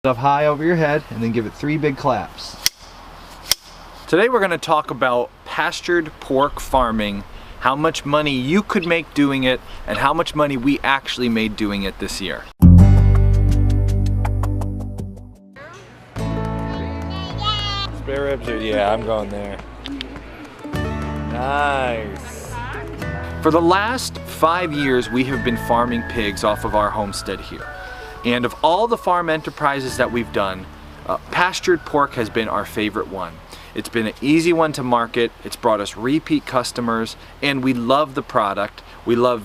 Up high over your head and then give it 3 big claps. Today we're going to talk about pastured pork farming, how much money you could make doing it, and how much money we actually made doing it this year. Spare ribs are, yeah, I'm going there. Nice. For the last 5 years we have been farming pigs off of our homestead here. And of all the farm enterprises that we've done, pastured pork has been our favorite one. It's been an easy one to market, it's brought us repeat customers, and we love the product. We love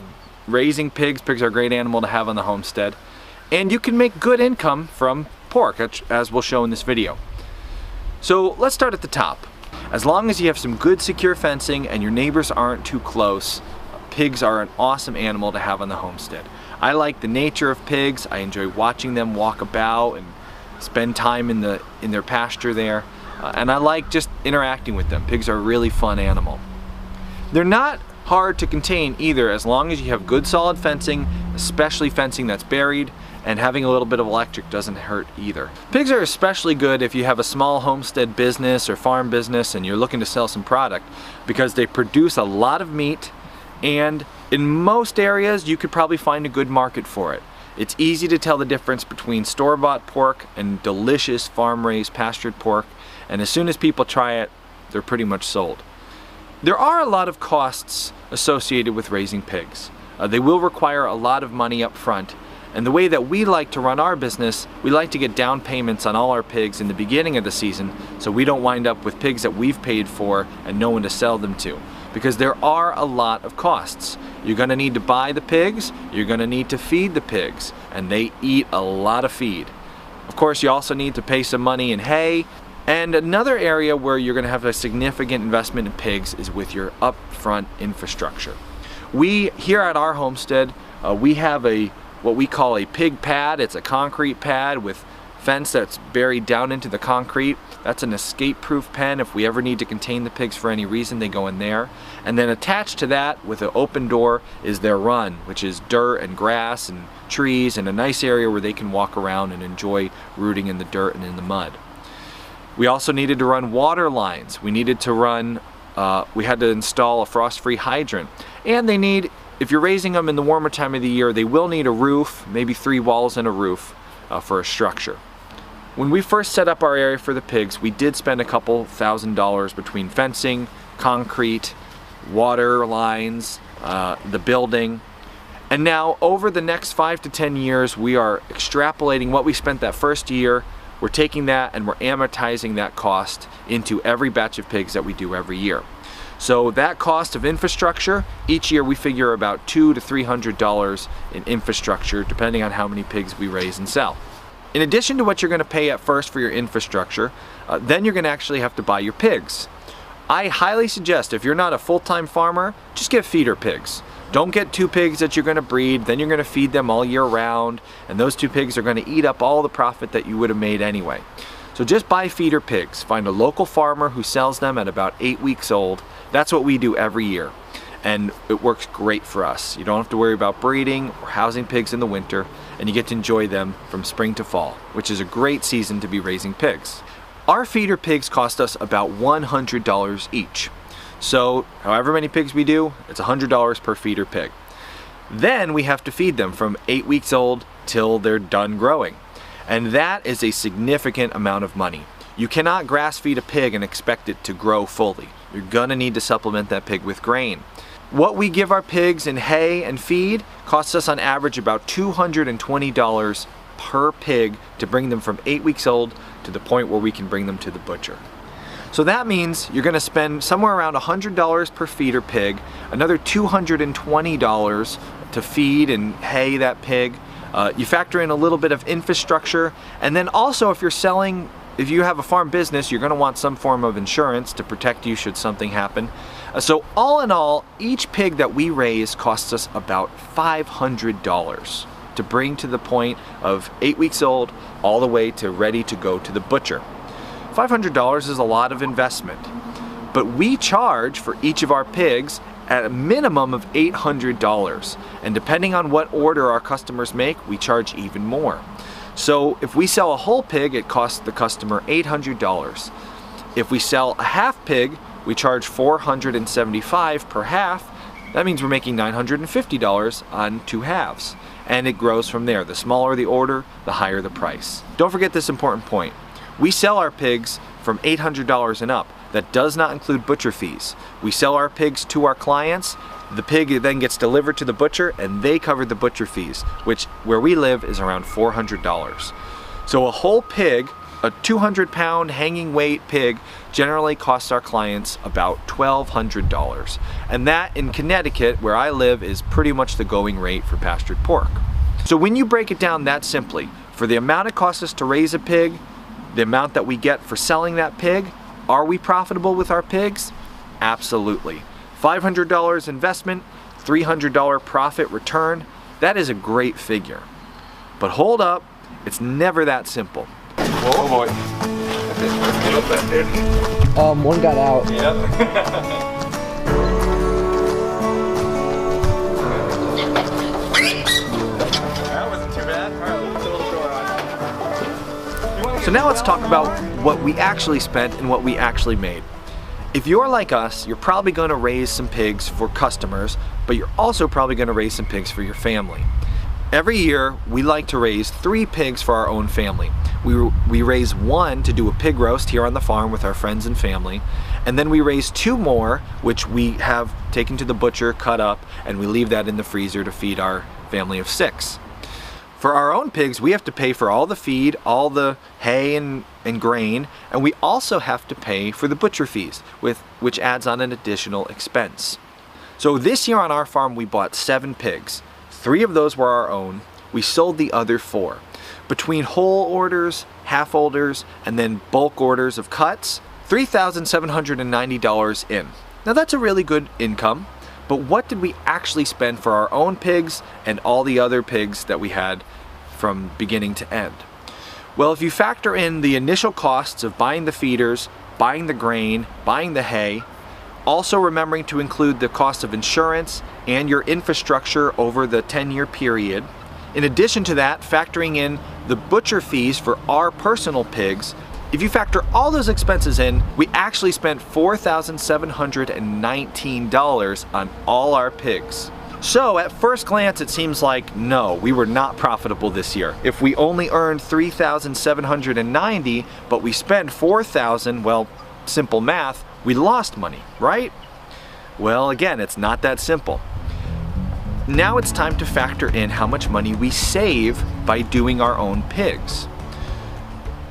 raising pigs. Pigs are a great animal to have on the homestead. And you can make good income from pork, as we'll show in this video. So let's start at the top. As long as you have some good secure fencing and your neighbors aren't too close, pigs are an awesome animal to have on the homestead. I like the nature of pigs. I enjoy watching them walk about and spend time in their pasture there. And I like just interacting with them. Pigs are a really fun animal. They're not hard to contain either, as long as you have good solid fencing, especially fencing that's buried, and having a little bit of electric doesn't hurt either. Pigs are especially good if you have a small homestead business or farm business and you're looking to sell some product, because they produce a lot of meat, and in most areas you could probably find a good market for it. It's easy to tell the difference between store-bought pork and delicious farm-raised pastured pork, and as soon as people try it, they're pretty much sold. There are a lot of costs associated with raising pigs. They will require a lot of money up front, and the way that we like to run our business, we like to get down payments on all our pigs in the beginning of the season, so we don't wind up with pigs that we've paid for and no one to sell them to. Because there are a lot of costs. You're going to need to buy the pigs, you're going to need to feed the pigs, and they eat a lot of feed. Of course, you also need to pay some money in hay. And another area where you're going to have a significant investment in pigs is with your upfront infrastructure. We, here at our homestead, we have what we call a pig pad. It's a concrete pad with fence that's buried down into the concrete. That's an escape-proof pen. If we ever need to contain the pigs for any reason, they go in there. And then attached to that with an open door is their run, which is dirt and grass and trees and a nice area where they can walk around and enjoy rooting in the dirt and in the mud. We also needed to run water lines. We needed to run, we had to install a frost-free hydrant. And they need, if you're raising them in the warmer time of the year, they will need a roof, maybe 3 walls and a roof for a structure. When we first set up our area for the pigs, we did spend a couple $1,000s between fencing, concrete, water lines, the building. And now over the next 5 to 10 years, we are extrapolating what we spent that first year. We're taking that and we're amortizing that cost into every batch of pigs that we do every year. So that cost of infrastructure, each year we figure about $200 to $300 in infrastructure, depending on how many pigs we raise and sell. In addition to what you're going to pay at first for your infrastructure, then you're going to actually have to buy your pigs. I highly suggest, if you're not a full-time farmer, just get feeder pigs. Don't get 2 pigs that you're going to breed, then you're going to feed them all year round, and those 2 pigs are going to eat up all the profit that you would have made anyway. So just buy feeder pigs. Find a local farmer who sells them at about 8 weeks old. That's what we do every year, and it works great for us. You don't have to worry about breeding or housing pigs in the winter, and you get to enjoy them from spring to fall, which is a great season to be raising pigs. Our feeder pigs cost us about $100 each. So however many pigs we do, it's $100 per feeder pig. Then we have to feed them from 8 weeks old till they're done growing. And that is a significant amount of money. You cannot grass feed a pig and expect it to grow fully. You're gonna need to supplement that pig with grain. What we give our pigs in hay and feed costs us on average about $220 per pig to bring them from 8 weeks old to the point where we can bring them to the butcher. So that means you're going to spend somewhere around $100 per feeder pig, another $220 to feed and hay that pig. You factor in a little bit of infrastructure, and then also if you have a farm business, you're going to want some form of insurance to protect you should something happen. So all in all, each pig that we raise costs us about $500 to bring to the point of 8 weeks old all the way to ready to go to the butcher. $500 is a lot of investment, but we charge for each of our pigs at a minimum of $800, and depending on what order our customers make, we charge even more. So if we sell a whole pig, it costs the customer $800. If we sell a half pig, we charge $475 per half. That means we're making $950 on 2 halves. And it grows from there. The smaller the order, the higher the price. Don't forget this important point. We sell our pigs from $800 and up. That does not include butcher fees. We sell our pigs to our clients. The pig then gets delivered to the butcher and they cover the butcher fees, which where we live is around $400. So a whole pig, a 200-pound hanging weight pig, generally costs our clients about $1,200. And that in Connecticut, where I live, is pretty much the going rate for pastured pork. So when you break it down that simply, for the amount it costs us to raise a pig, the amount that we get for selling that pig, are we profitable with our pigs? Absolutely. $500 investment, $300 profit return, that is a great figure. But hold up, it's never that simple. Oh boy. One got out. Yep. That wasn't too bad. All right, let's put a little door on. So now let's talk about what we actually spent and what we actually made. If you're like us, you're probably going to raise some pigs for customers, but you're also probably going to raise some pigs for your family. Every year, we like to raise 3 pigs for our own family. We raise 1 to do a pig roast here on the farm with our friends and family, and then we raise 2 more, which we have taken to the butcher, cut up, and we leave that in the freezer to feed our family of 6. For our own pigs, we have to pay for all the feed, all the hay and grain, and we also have to pay for the butcher fees, which adds on an additional expense. So this year on our farm, we bought 7 pigs. 3 of those were our own. We sold the other 4. Between whole orders, half orders, and then bulk orders of cuts, $3,790 in. Now that's a really good income. But what did we actually spend for our own pigs and all the other pigs that we had from beginning to end? Well, if you factor in the initial costs of buying the feeders, buying the grain, buying the hay, also remembering to include the cost of insurance and your infrastructure over the 10-year period, in addition to that, factoring in the butcher fees for our personal pigs, if you factor all those expenses in, we actually spent $4,719 on all our pigs. So at first glance, it seems like, no, we were not profitable this year. If we only earned $3,790, but we spent $4,000, well, simple math, we lost money, right? Well, again, it's not that simple. Now it's time to factor in how much money we save by doing our own pigs.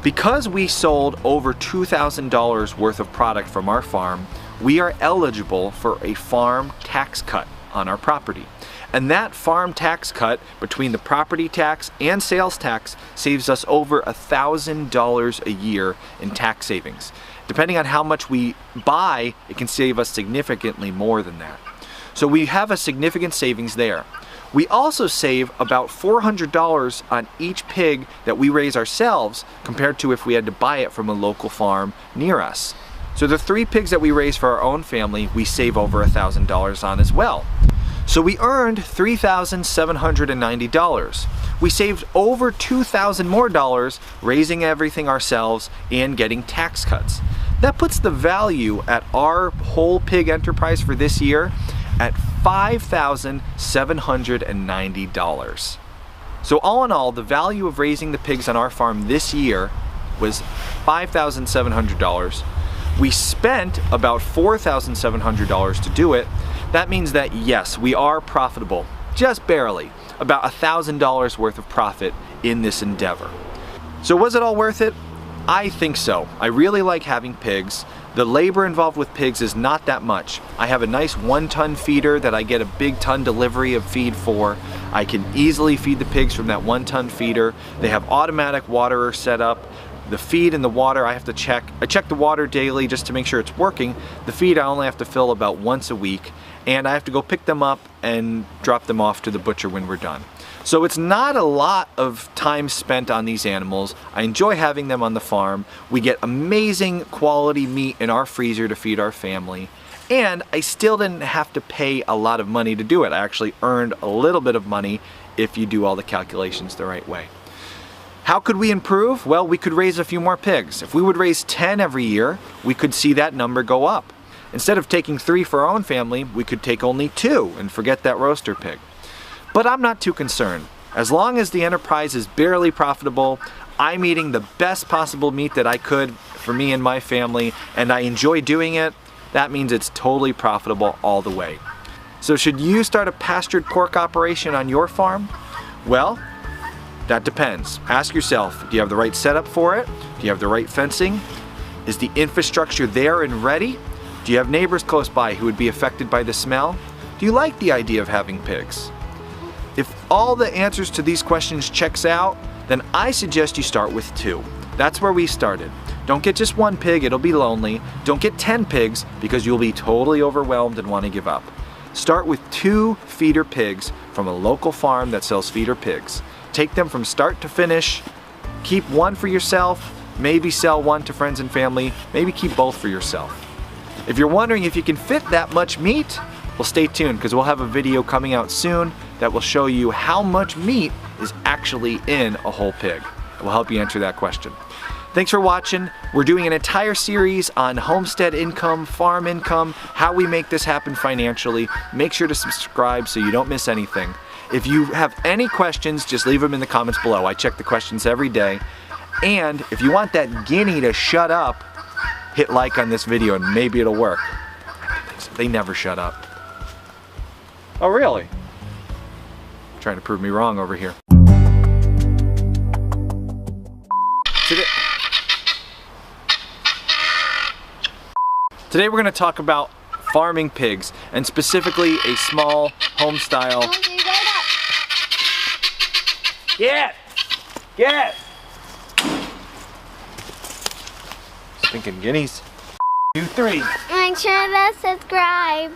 Because we sold over $2,000 worth of product from our farm, we are eligible for a farm tax cut on our property. And that farm tax cut between the property tax and sales tax saves us over $1,000 a year in tax savings. Depending on how much we buy, it can save us significantly more than that. So we have a significant savings there. We also save about $400 on each pig that we raise ourselves compared to if we had to buy it from a local farm near us. So the 3 pigs that we raise for our own family, we save over $1,000 on as well. So we earned $3,790. We saved over $2,000 more raising everything ourselves and getting tax cuts. That puts the value at our whole pig enterprise for this year at $5,790. So all in all, the value of raising the pigs on our farm this year was $5,700. We spent about $4,700 to do it. That means that yes, we are profitable, just barely, about $1,000 worth of profit in this endeavor. So was it all worth it? I think so. I really like having pigs. The labor involved with pigs is not that much. I have a nice 1-ton feeder that I get a big ton delivery of feed for. I can easily feed the pigs from that 1-ton feeder. They have automatic waterer set up. The feed and the water I have to check. I check the water daily just to make sure it's working. The feed I only have to fill about once a week, and I have to go pick them up and drop them off to the butcher when we're done. So it's not a lot of time spent on these animals. I enjoy having them on the farm. We get amazing quality meat in our freezer to feed our family. And I still didn't have to pay a lot of money to do it. I actually earned a little bit of money if you do all the calculations the right way. How could we improve? Well, we could raise a few more pigs. If we would raise 10 every year, we could see that number go up. Instead of taking 3 for our own family, we could take only 2 and forget that roaster pig. But I'm not too concerned. As long as the enterprise is barely profitable, I'm eating the best possible meat that I could for me and my family, and I enjoy doing it. That means it's totally profitable all the way. So should you start a pastured pork operation on your farm? Well, that depends. Ask yourself, do you have the right setup for it? Do you have the right fencing? Is the infrastructure there and ready? Do you have neighbors close by who would be affected by the smell? Do you like the idea of having pigs? If all the answers to these questions checks out, then I suggest you start with 2. That's where we started. Don't get just 1 pig, it'll be lonely. Don't get 10 pigs because you'll be totally overwhelmed and want to give up. Start with 2 feeder pigs from a local farm that sells feeder pigs. Take them from start to finish. Keep 1 for yourself, maybe sell 1 to friends and family, maybe keep both for yourself. If you're wondering if you can fit that much meat, well, stay tuned because we'll have a video coming out soon that will show you how much meat is actually in a whole pig. It will help you answer that question. Thanks for watching. We're doing an entire series on homestead income, farm income, how we make this happen financially. Make sure to subscribe so you don't miss anything. If you have any questions, just leave them in the comments below. I check the questions every day. And if you want that guinea to shut up, hit like on this video and maybe it'll work. They never shut up. Oh, really? Trying to prove me wrong over here. Today we're going to talk about farming pigs, and specifically a small home-style. Get! Get! Stinking guineas. 2, 3. Make sure to subscribe.